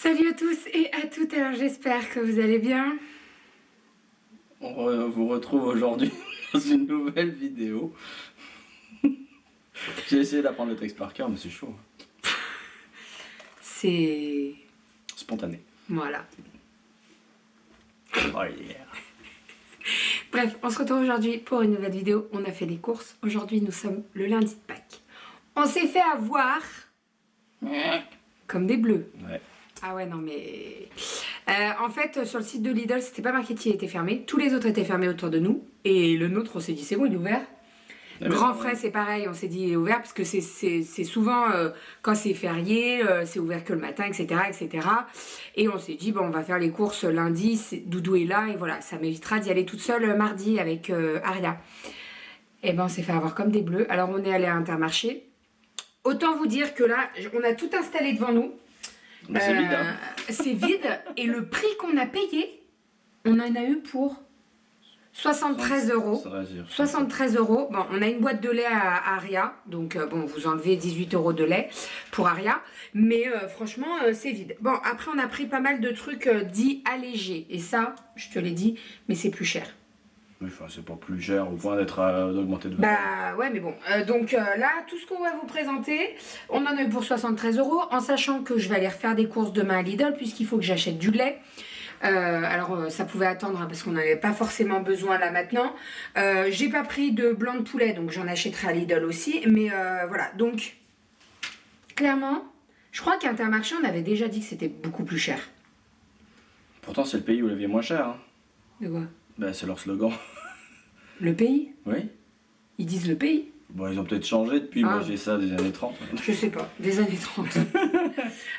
Salut à tous et à toutes, alors j'espère que vous allez bien. On vous retrouve aujourd'hui dans une nouvelle vidéo. J'ai essayé d'apprendre le texte par cœur, mais c'est chaud. C'est... Spontané. Voilà. Oh yeah. Bref, on se retrouve aujourd'hui pour une nouvelle vidéo. On a fait des courses. Aujourd'hui, nous sommes le lundi de Pâques. On s'est fait avoir comme des bleus. Ouais. Ah ouais, non mais... en fait, sur le site de Lidl, c'était pas marqué qu'il était fermé. Tous les autres étaient fermés autour de nous. Et le nôtre, on s'est dit, c'est bon, il est ouvert. Grand Frais, c'est pareil, on s'est dit il est ouvert parce que c'est souvent quand c'est férié, c'est ouvert que le matin, etc., etc. Et on s'est dit bon, on va faire les courses lundi, Doudou est là et voilà, ça m'évitera d'y aller toute seule mardi avec Aria. Et ben on s'est fait avoir comme des bleus. Alors on est allé à Intermarché. Autant vous dire que là, on a tout installé devant nous. Mais c'est vide, hein. C'est vide et le prix qu'on a payé, on en a eu pour 73 euros. 73 euros. Bon, on a une boîte de lait à Aria. Donc, bon, vous enlevez 18 euros de lait pour Aria. Mais franchement, c'est vide. Bon, après, on a pris pas mal de trucs dits allégés. Et ça, je te l'ai dit, mais c'est plus cher. Oui, enfin, c'est pas plus cher au point d'être d'augmenter de 20 Bah ouais, mais bon. Donc là, tout ce qu'on va vous présenter, on en a eu pour 73 euros. En sachant que je vais aller refaire des courses demain à Lidl, puisqu'il faut que j'achète du lait. Alors ça pouvait attendre hein, parce qu'on n'avait pas forcément besoin là maintenant. J'ai pas pris de blanc de poulet donc j'en achèterai à Lidl aussi. Mais voilà, donc clairement, je crois qu'à Intermarché on avait déjà dit que c'était beaucoup plus cher. Pourtant, c'est le pays où la vie est moins chère. Hein. De quoi? Bah, c'est leur slogan. Le pays? Oui. Ils disent le pays? Bon, ils ont peut-être changé depuis, moi j'ai ça des années 30. Je sais pas, des années 30.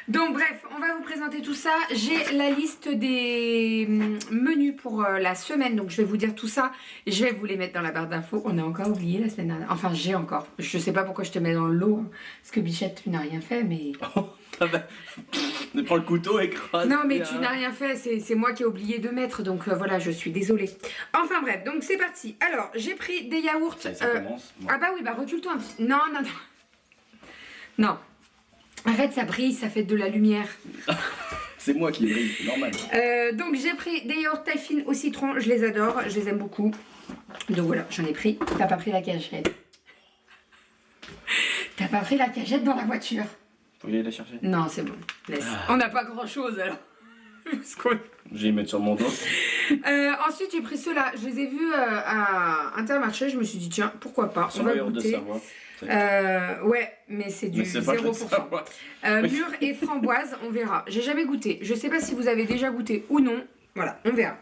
Donc bref, on va vous présenter tout ça. J'ai la liste des menus pour la semaine, donc je vais vous dire tout ça. Je vais vous les mettre dans la barre d'infos. On a encore oublié la semaine dernière. Enfin, j'ai encore. Je sais pas pourquoi je te mets dans le lot, hein, parce que Bichette, tu n'as rien fait, mais... Ah bah, prends le couteau et écrase. Non mais tu n'as rien fait, c'est moi qui ai oublié de mettre, donc voilà, je suis désolée. Enfin bref, donc c'est parti. Alors, j'ai pris des yaourts... Ça commence. Bon. Ah bah oui, bah recule-toi un petit... Non, non, non. Non. Arrête, ça brille, ça fait de la lumière. C'est moi qui brille, c'est normal. Donc j'ai pris des yaourts taille fine au citron, je les adore, je les aime beaucoup. Donc voilà, j'en ai pris. T'as pas pris la cagette. T'as pas pris la cagette dans la voiture. Faut que j'aille la chercher. Non, c'est bon, laisse. On n'a pas grand chose alors. Je vais y mettre sur mon dos. Ensuite j'ai pris ceux-là, je les ai vus à Intermarché, je me suis dit tiens, pourquoi pas, on va goûter. Ouais, mais c'est du 0%. Mûr et framboise, on verra. J'ai jamais goûté. Je sais pas si vous avez déjà goûté ou non. Voilà, on verra.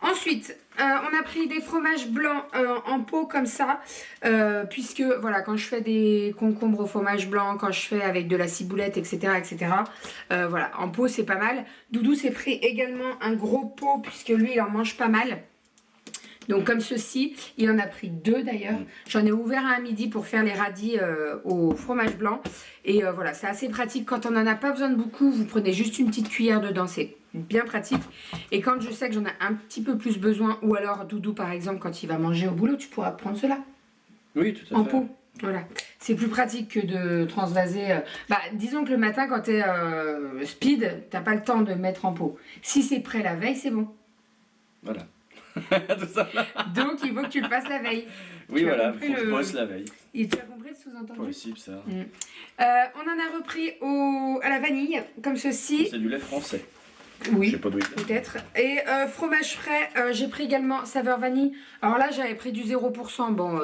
Ensuite, on a pris des fromages blancs en pot comme ça, puisque voilà, quand je fais des concombres au fromage blanc, quand je fais avec de la ciboulette, etc., etc. Voilà, en pot c'est pas mal. Doudou s'est pris également un gros pot puisque lui il en mange pas mal. Donc comme ceci, il en a pris 2 d'ailleurs. J'en ai ouvert un à midi pour faire les radis au fromage blanc. Et voilà, c'est assez pratique. Quand on n'en a pas besoin de beaucoup, vous prenez juste une petite cuillère dedans. C'est bien pratique. Et quand je sais que j'en ai un petit peu plus besoin, ou alors Doudou par exemple, quand il va manger au boulot, tu pourras prendre cela. Oui, tout à fait. En pot. Voilà. C'est plus pratique que de transvaser. Bah, disons que le matin, quand tu es speed, t'as pas le temps de mettre en pot. Si c'est prêt la veille, c'est bon. Voilà. Tout ça là. Donc il faut que tu le fasses la veille. Oui, Tu voilà, as compris faut que je bosse la veille. Et tu as compris le sous-entendu? Possible ça. On en a repris à la vanille, comme ceci. C'est du lait français. Oui, je sais pas d'où il est. peut-être. Et fromage frais, j'ai pris également saveur vanille. Alors là, j'avais pris du 0%, bon,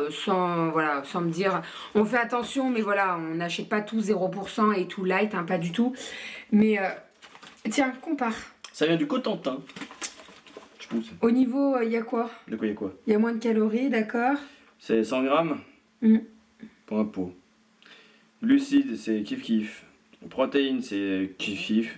voilà, sans me dire, on fait attention, mais voilà, on n'achète pas tout 0% et tout light, hein, pas du tout. Mais tiens, compare. Ça vient du Cotentin. Au niveau, il y a quoi? De quoi il y a quoi? Il y a moins de calories, d'accord. C'est 100 grammes pour un pot. Glucides, c'est kiff-kiff. Protéines, c'est kiff-kiff.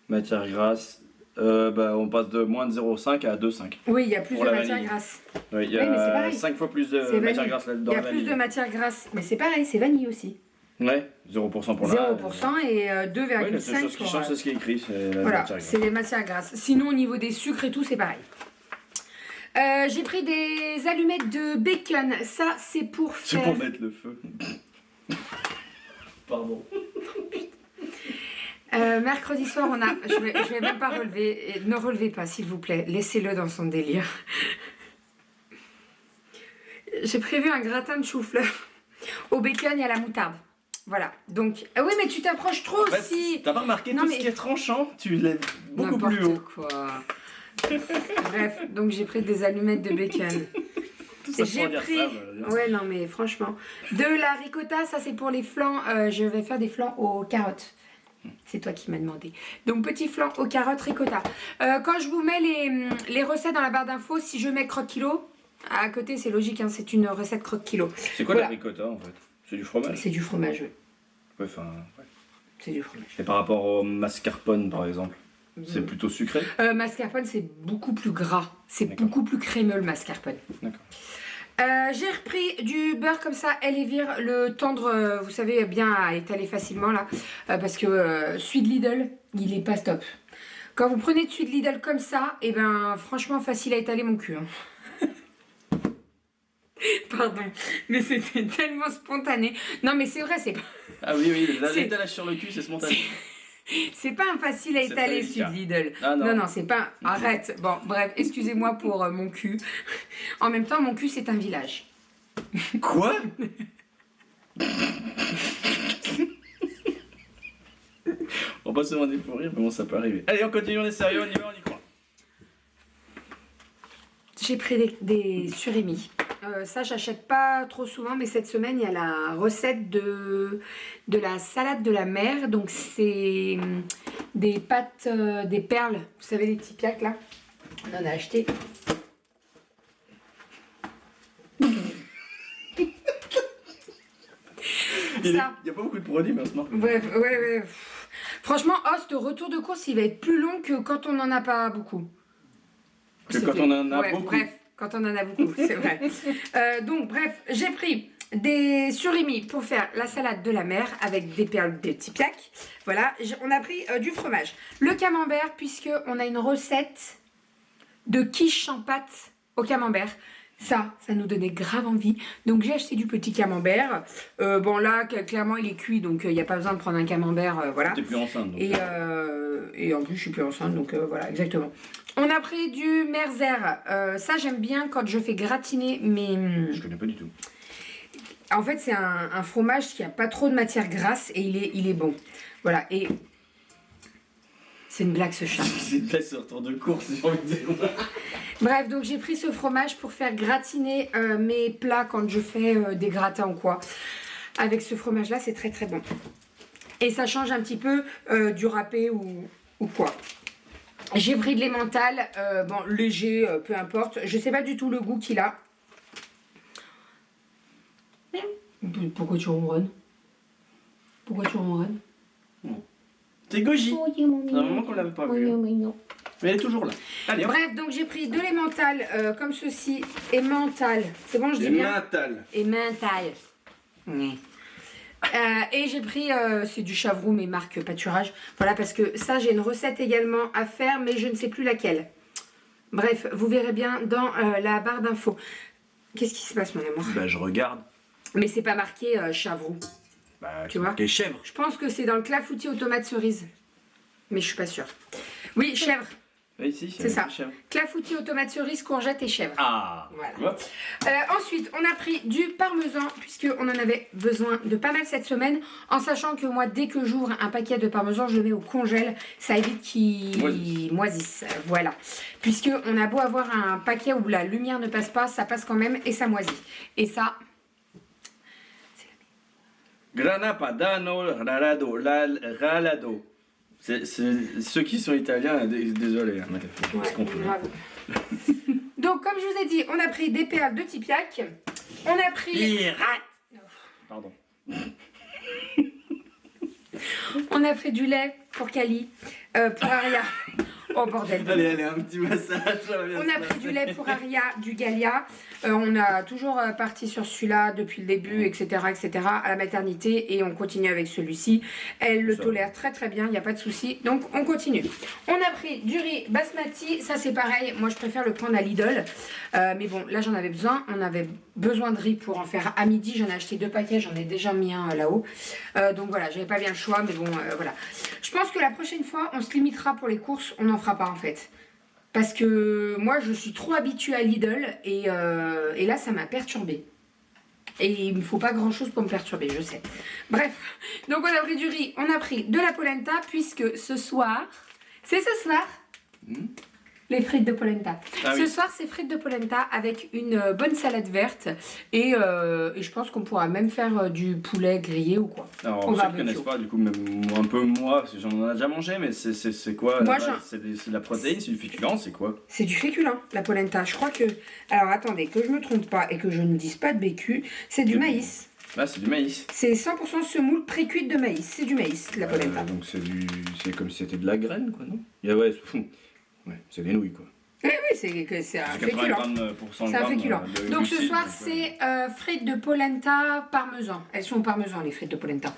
Matière grasse, on passe de moins de 0,5 à 2,5. Oui, il y a plus de matière grasse. Oui, il y a 5 fois plus de matière grasse là-dedans. Il y a plus de matière grasse, mais c'est pareil, c'est vanille aussi. Ouais, 0% pour la... 0% et 2,5%. Oui, la seule chose qui change, c'est ce qui est écrit, c'est la voilà, matière grasse. c'est les matières grasses. Sinon, au niveau des sucres et tout, c'est pareil. J'ai pris des allumettes de bacon. Ça, c'est pour faire... C'est pour mettre le feu. Pardon. Mercredi soir, on a... Je vais même pas relever. Et ne relevez pas, s'il vous plaît. Laissez-le dans son délire. J'ai prévu un gratin de chou-fleur au bacon et à la moutarde. Voilà. Donc... oui, mais tu t'approches trop aussi. T'as pas remarqué tout ce qui est tranchant, tu lèves beaucoup plus haut. Quoi. Bref, donc j'ai pris des allumettes de bacon. J'ai pris... Ouais, non, mais franchement. De la ricotta, ça c'est pour les flancs. Je vais faire des flancs aux carottes. C'est toi qui m'as demandé. Donc, petit flan aux carottes ricotta. Quand je vous mets les recettes dans la barre d'infos, si je mets croque-kilo, à côté, c'est logique, hein, c'est une recette croque-kilo. C'est quoi la ricotta, en fait? C'est du fromage? C'est du fromage, oui. Ouais, enfin, ouais. C'est du fromage. Et par rapport au mascarpone, par exemple, c'est plutôt sucré? Mascarpone, c'est beaucoup plus gras. C'est beaucoup plus crémeux, le mascarpone. D'accord. J'ai repris du beurre comme ça, Elevir, le tendre, vous savez, bien à étaler facilement là, parce que celui de Lidl, il est pas stop. Quand vous prenez celui de Lidl comme ça, et ben franchement facile à étaler mon cul. Hein. Pardon, mais c'était tellement spontané. Non mais c'est vrai, c'est pas... Ah oui, l'étalage sur le cul, c'est spontané. C'est pas un facile à étaler celui de Lidl. Ah non, c'est pas... Arrête. Bon, bref, excusez-moi pour mon cul. En même temps, mon cul, c'est un village. Quoi? On va pas se demander pour rire, mais bon, ça peut arriver. Allez, on continue, on est sérieux, on y va, on y croit. J'ai pris des surimi. Ça, j'achète pas trop souvent, mais cette semaine, il y a la recette de la salade de la mer. Donc, c'est des pâtes, des perles. Vous savez, les petits piacs, là. On en a acheté. Il n'y a pas beaucoup de produits, mais on se marque. Ouais. Franchement, ce retour de course, il va être plus long que quand on n'en a pas beaucoup. Que quand on en a beaucoup. Bref. Quand on en a beaucoup, c'est vrai. Donc, bref, j'ai pris des surimi pour faire la salade de la mer avec des perles, des petits piacs. Voilà, on a pris du fromage. Le camembert, puisqu'on a une recette de quiche en pâte au camembert. Ça nous donnait grave envie. Donc, j'ai acheté du petit camembert. Bon, là, clairement, il est cuit, donc il n'y a pas besoin de prendre un camembert. Voilà. T'es plus enceinte. Donc. Et en plus, je suis plus enceinte, donc voilà, exactement. On a pris du merzer. Ça, j'aime bien quand je fais gratiner mes... Je connais pas du tout. En fait, c'est un fromage qui a pas trop de matière grasse et il est bon. Voilà, et... C'est une blague, ce chat. C'est une blague sur retour de course, j'ai envie de dire. Bref, donc j'ai pris ce fromage pour faire gratiner mes plats quand je fais des gratins ou quoi. Avec ce fromage-là, c'est très très bon. Et ça change un petit peu du râpé ou quoi. J'ai pris de l'emmental, bon, léger, peu importe. Je sais pas du tout le goût qu'il a. Pourquoi tu ronronnes? Pourquoi tu ronronnes? C'est Goji. C'est un moment qu'on l'avait pas vu. Mais elle est toujours là. Allez, bref, donc j'ai pris de l'emmental comme ceci. Emmental. C'est bon, je dis bien? Emmental. Et j'ai pris, c'est du chavroux, mais marque pâturage. Voilà, parce que ça, j'ai une recette également à faire, mais je ne sais plus laquelle. Bref, vous verrez bien dans la barre d'infos. Qu'est-ce qui se passe, mon amour? Bah, je regarde. Mais c'est pas marqué chavroux. Bah, tu vois? Marqué chèvre. Je pense que c'est dans le clafoutis aux tomates cerises. Mais je suis pas sûre. Oui, chèvre. Oui, si, c'est ça. Clafoutis aux tomates cerises, courgettes et chèvre. Ah, voilà. Ensuite, on a pris du parmesan, puisqu'on en avait besoin de pas mal cette semaine, en sachant que moi, dès que j'ouvre un paquet de parmesan, je le mets au congèle. Ça évite qu'il moisisse. Voilà. Puisqu'on a beau avoir un paquet où la lumière ne passe pas, ça passe quand même et ça moisit. Et ça... Grana Padano Ralado. C'est ceux qui sont italiens, désolé. Hein, donc, comme je vous ai dit, on a pris des perles de Tipiac. On a pris... Pardon. On a pris du lait pour Kali, pour Aria. Oh bordel. Allez, un petit massage. On a pris du lait pour Aria, du Gallia. On a toujours parti sur celui-là depuis le début, etc., à la maternité. Et on continue avec celui-ci. Elle le tolère très très bien, il n'y a pas de souci. Donc on continue. On a pris du riz basmati. Ça c'est pareil, moi je préfère le prendre à Lidl. Mais bon, là j'en avais besoin. On avait besoin de riz pour en faire à midi. J'en ai acheté 2 paquets, j'en ai déjà mis un là-haut. Donc voilà, j'avais pas bien le choix, mais bon, voilà. Je pense que la prochaine fois, on se limitera pour les courses, on n'en fera pas en fait. Parce que moi, je suis trop habituée à Lidl et là, ça m'a perturbée. Et il ne faut pas grand chose pour me perturber, je sais. Bref, donc on a pris du riz, on a pris de la polenta, puisque ce soir, c'est ce soir, les frites de polenta. Ce soir, c'est frites de polenta avec une bonne salade verte. Et je pense qu'on pourra même faire du poulet grillé ou quoi. Alors, pour ceux qui ne connaissent pas, du coup, même un peu moi, parce que j'en ai déjà mangé, mais c'est quoi? C'est de la protéine, c'est du féculent, c'est quoi? C'est du féculent, la polenta. Je crois que... Alors, attendez, que je me trompe pas et que je ne dise pas de bécu, c'est du maïs. Là, c'est du maïs. C'est 100% semoule pré-cuite de maïs. C'est du maïs, la polenta. Donc, c'est comme si c'était de la graine, quoi, non? Ouais, c'est des nouilles, quoi. Oui, c'est un féculent. C'est un féculent. Donc ce soir, c'est frites de polenta parmesan. Elles sont au parmesan, les frites de polenta.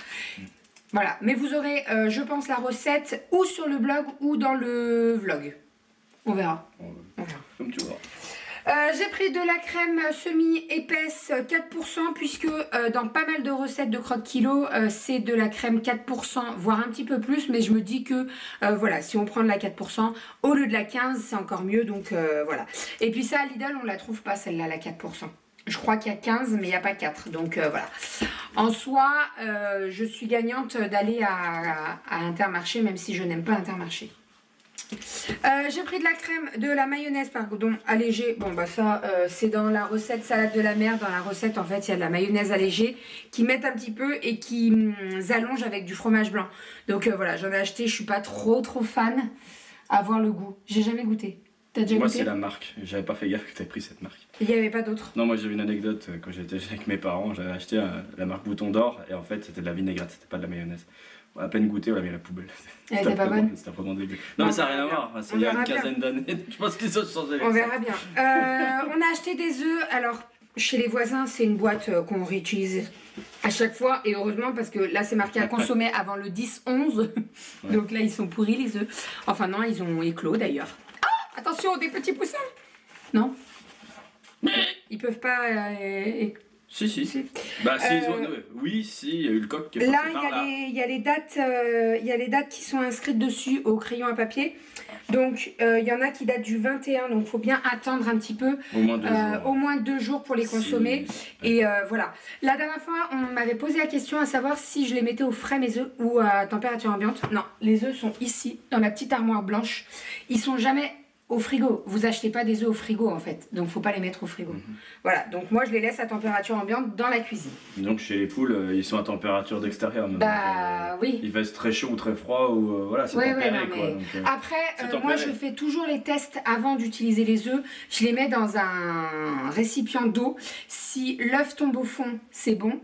Voilà. Mais vous aurez, je pense, la recette ou sur le blog ou dans le vlog. On verra. On verra. Comme tu vois. J'ai pris de la crème semi-épaisse 4%, puisque dans pas mal de recettes de croque kilo, c'est de la crème 4%, voire un petit peu plus, mais je me dis que voilà, si on prend de la 4%, au lieu de la 15%, c'est encore mieux, donc voilà. Et puis ça, à Lidl, on la trouve pas, celle-là, la 4%. Je crois qu'il y a 15, mais il n'y a pas 4, donc voilà. En soi, je suis gagnante d'aller à Intermarché, même si je n'aime pas Intermarché. J'ai pris de la crème, de la mayonnaise pardon, allégée. Bon bah ça c'est dans la recette salade de la mer. Dans la recette en fait il y a de la mayonnaise allégée qui mettent un petit peu et qui allongent avec du fromage blanc. Donc voilà, j'en ai acheté, je suis pas trop fan à voir le goût. J'ai jamais goûté. T'as déjà goûté? Moi c'est la marque, j'avais pas fait gaffe que t'avais pris cette marque. Il n'y avait pas d'autre? Non, moi j'avais une anecdote, quand j'étais avec mes parents, j'avais acheté la marque Bouton d'Or et en fait c'était de la vinaigrette, c'était pas de la mayonnaise. À peine goûté, on l'a mis à la poubelle. Elle était pas bonne? C'était vraiment dégueu. Non, mais ça n'a rien à voir. C'est il y a une quinzaine d'années. Je pense qu'ils ont changé. On verra bien. On a acheté des œufs. Alors, chez les voisins, c'est une boîte qu'on réutilise à chaque fois. Et heureusement, parce que là, c'est marqué à consommer avant le 10-11. Ouais. Donc là, ils sont pourris, les œufs. Enfin, non, ils ont éclos d'ailleurs. Ah, attention, des petits poussins. Non. Ils peuvent pas... Si. Bah, oui, si, il y a eu le coq qui est là, il y a les dates qui sont inscrites dessus au crayon à papier. Donc, il y en a qui datent du 21, donc il faut bien attendre un petit peu. Au moins 2 jours pour les consommer. Et voilà. La dernière fois, on m'avait posé la question à savoir si je les mettais au frais, mes œufs, ou à température ambiante. Non, les œufs sont ici, dans la petite armoire blanche. Ils sont jamais... au frigo. Vous achetez pas des œufs au frigo en fait, donc faut pas les mettre au frigo. Voilà, donc moi je les laisse à température ambiante dans la cuisine. Donc chez les poules, ils sont à température d'extérieur. Bah oui. Ils fassent très chaud ou très froid ou voilà, c'est tempéré quoi. Donc, après, moi je fais toujours les tests avant d'utiliser les œufs. Je les mets dans un récipient d'eau. Si l'œuf tombe au fond, c'est bon.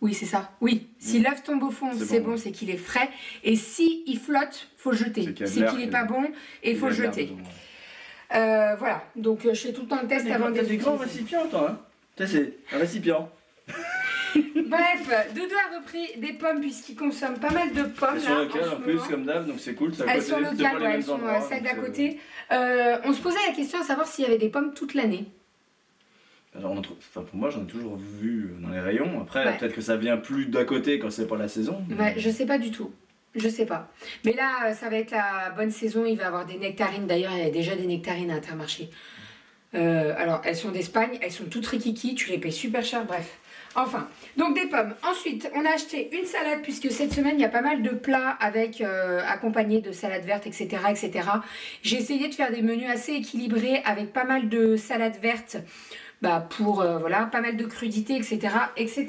Oui, c'est ça. Oui, si l'œuf tombe au fond, c'est bon, c'est qu'il est frais. Et si il flotte, faut le jeter. C'est qu'il n'est pas bon et il faut le jeter. Voilà, donc je fais tout le temps le test avant de... T'as des grands récipients, toi, hein? Ça, c'est un récipient. Bref, Doudou a repris des pommes puisqu'il consomme pas mal de pommes. Elles sont locales en plus, comme d'hab, donc c'est cool. Elles sont locales, elles sont celles d'à côté. On se posait la question à savoir s'il y avait des pommes toute l'année. Alors, pour moi, j'en ai toujours vu dans les rayons. Après, peut-être que ça vient plus d'à côté quand c'est pas la saison. Ouais, je sais pas du tout. Je sais pas. Mais là, ça va être la bonne saison. Il va y avoir des nectarines. D'ailleurs, il y a déjà des nectarines à Intermarché. Alors, elles sont d'Espagne. Elles sont toutes rikiki. Tu les payes super cher. Bref. Enfin, donc des pommes. Ensuite, on a acheté une salade puisque cette semaine, il y a pas mal de plats avec accompagnés de salade verte, etc. etc. J'ai essayé de faire des menus assez équilibrés avec pas mal de salade verte. Pour voilà, pas mal de crudités, etc., etc.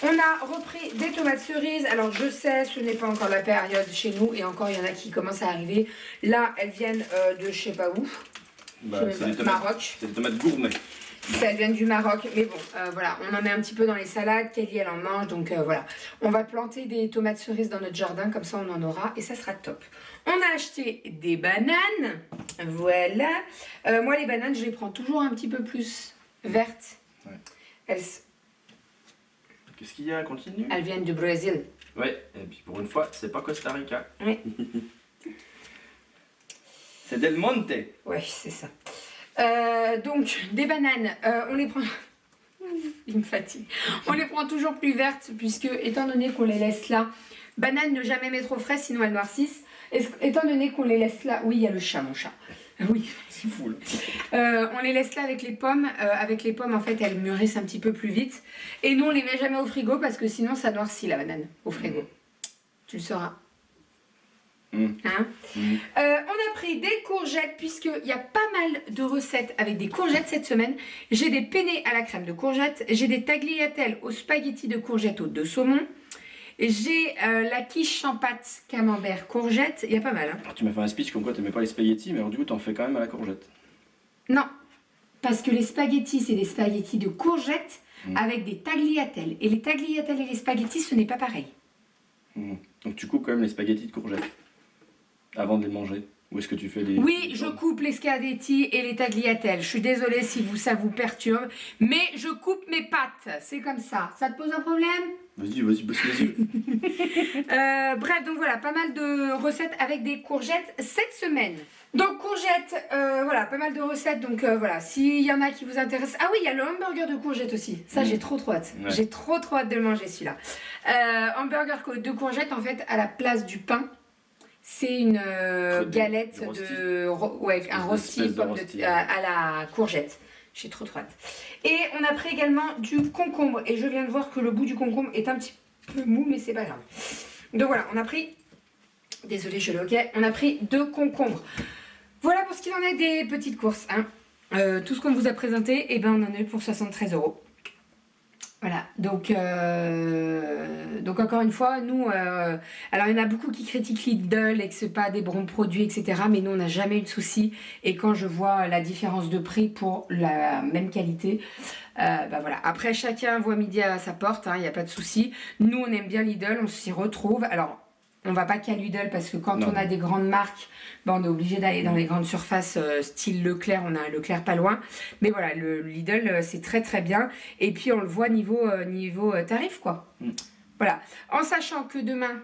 On a repris des tomates cerises. Alors je sais, ce n'est pas encore la période chez nous et encore il y en a qui commencent à arriver. Là, elles viennent de je sais pas où. Maroc. C'est des tomates gourmet. Elles viennent du Maroc, mais bon, voilà, on en met un petit peu dans les salades. Kelly, elle en mange, donc voilà. On va planter des tomates cerises dans notre jardin, comme ça on en aura et ça sera top. On a acheté des bananes, voilà. Moi, les bananes, je les prends toujours un petit peu plus vertes. Ouais. Qu'est-ce qu'il y a? Continue. Elles viennent du Brésil. Ouais, et puis pour une fois, c'est pas Costa Rica. Oui. C'est Del Monte. Ouais, c'est ça. Donc, des bananes, on les prend... Il me fatigue. On les prend toujours plus vertes, puisque, étant donné qu'on les laisse là, Banane, ne jamais mettre au frais, sinon elles noircissent. Étant donné qu'on les laisse là... Oui, il y a le chat, mon chat. Oui. C'est fou, là. On les laisse là avec les pommes. Avec les pommes, en fait, elles mûrissent un petit peu plus vite. Et nous, on les met jamais au frigo parce que sinon, ça noircit la banane au frigo. Tu le sauras. Hein on a pris des courgettes puisqu'il y a pas mal de recettes avec des courgettes cette semaine. J'ai des penne à la crème de courgettes. J'ai des tagliatelles aux spaghettis de courgettes de saumon. J'ai la quiche en pâte camembert courgette. Il y a pas mal. Hein. Alors, tu m'as fait un speech comme quoi tu n'aimais pas les spaghettis, mais alors du coup tu en fais quand même à la courgette. Non, parce que les spaghettis c'est des spaghettis de courgettes avec des tagliatelles. Et les tagliatelles et les spaghettis ce n'est pas pareil. Donc tu coupes quand même les spaghettis de courgettes avant de les manger. Ou est-ce que tu fais des... Oui, je coupe les spaghettis et les tagliatelles. Je suis désolée si ça vous perturbe, mais je coupe mes pâtes. C'est comme ça. Ça te pose un problème ? Vas-y, bosse les yeux. Bref, donc voilà, pas mal de recettes avec des courgettes cette semaine. Donc courgettes, voilà, pas mal de recettes. Donc voilà, s'il y en a qui vous intéressent. Ah oui, il y a le hamburger de courgettes aussi. Ça, j'ai trop hâte. Ouais. J'ai trop hâte de le manger celui-là. Hamburger de courgettes, en fait, à la place du pain. C'est une galette un rosti à la courgette. J'ai trop hâte. Et on a pris également du concombre. Et je viens de voir que le bout du concombre est un petit peu mou, mais c'est pas grave. Donc voilà, on a pris... Désolée, je l'ai ok. On a pris 2 concombres. Voilà pour ce qu'il en est des petites courses. Hein. Tout ce qu'on vous a présenté, eh ben, on en a eu pour 73 €. Voilà, donc encore une fois, nous, alors il y en a beaucoup qui critiquent Lidl et que c'est pas des bons produits, etc. Mais nous, on n'a jamais eu de soucis. Et quand je vois la différence de prix pour la même qualité, bah voilà. Après, chacun voit midi à sa porte, il n'y a pas de souci. Nous, on aime bien Lidl, on s'y retrouve. Alors, on va pas qu'à Lidl parce que quand on a des grandes marques, ben on est obligé d'aller dans les grandes surfaces style Leclerc, on a un Leclerc pas loin. Mais voilà, le Lidl c'est très très bien. Et puis on le voit niveau tarif quoi. Voilà. En sachant que demain,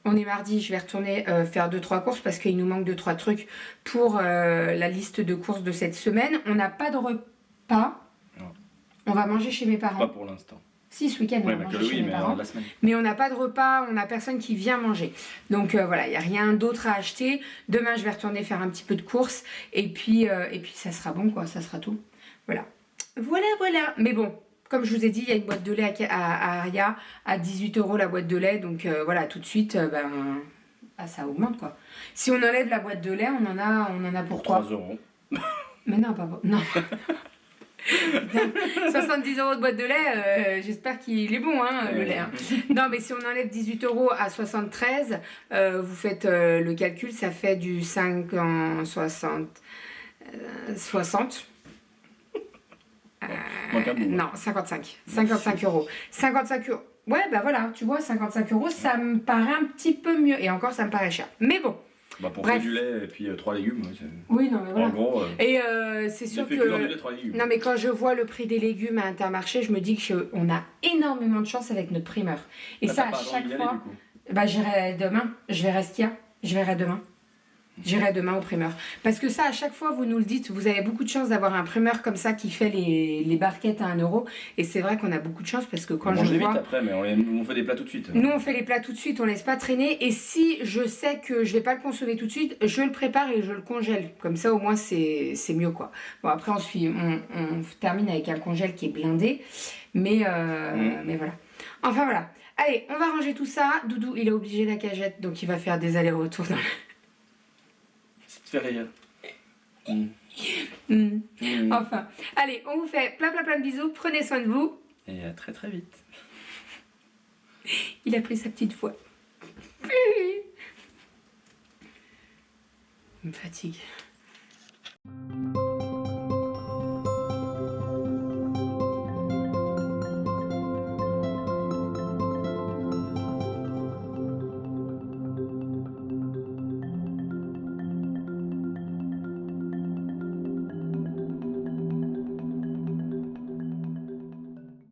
on est mardi, je vais retourner faire 2-3 courses parce qu'il nous manque 2-3 trucs pour la liste de courses de cette semaine. On n'a pas de repas. Non. On va manger chez mes parents. Pas pour l'instant. Si, ce week-end, on va manger chez mes parents. Mais on n'a pas de repas, on n'a personne qui vient manger. Donc voilà, il n'y a rien d'autre à acheter. Demain, je vais retourner faire un petit peu de courses. Et puis ça sera bon, quoi. Ça sera tout. Voilà. Voilà. Mais bon, comme je vous ai dit, il y a une boîte de lait à Aria à 18 € la boîte de lait. Donc voilà, tout de suite, ça augmente, quoi. Si on enlève la boîte de lait, on en a pour 3 €. Mais non, pas pour... Non. 70 € de boîte de lait, j'espère qu'il est bon, hein, le lait. Hein. Non, mais si on enlève 18 € à 73, vous faites le calcul, ça fait du 5 en 60. 60. Non, 55. 55 €. 55 €. Ouais, bah voilà, tu vois, 55 €, ça me paraît un petit peu mieux. Et encore, ça me paraît cher. Mais bon. Bah pour du lait et puis 3 légumes. Oui, non, mais voilà. En gros, et c'est sûr que... Du lait, 3 légumes. Non, mais quand je vois le prix des légumes à Intermarché, je me dis qu'on a énormément de chance avec notre primeur. Et ça, à chaque fois... Bah, j'irai demain. Je verrai ce qu'il y a. Je verrai demain. J'irai demain au primeur. Parce que ça, à chaque fois, vous nous le dites, vous avez beaucoup de chance d'avoir un primeur comme ça qui fait les barquettes à 1 €. Et c'est vrai qu'on a beaucoup de chance parce que quand je vois... vite après, mais on fait des plats tout de suite. Nous, on fait les plats tout de suite, on laisse pas traîner. Et si je sais que je vais pas le consommer tout de suite, je le prépare et je le congèle. Comme ça, au moins, c'est mieux, quoi. Bon, après, on termine avec un congèle qui est blindé. Mais voilà. Enfin, voilà. Allez, on va ranger tout ça. Doudou, il est obligé de la cagette, donc il va faire des allers-retours dans le... Ça te fait rire. Enfin, allez, on vous fait plein de bisous. Prenez soin de vous. Et à très très vite. Il a pris sa petite voix. Il me fatigue.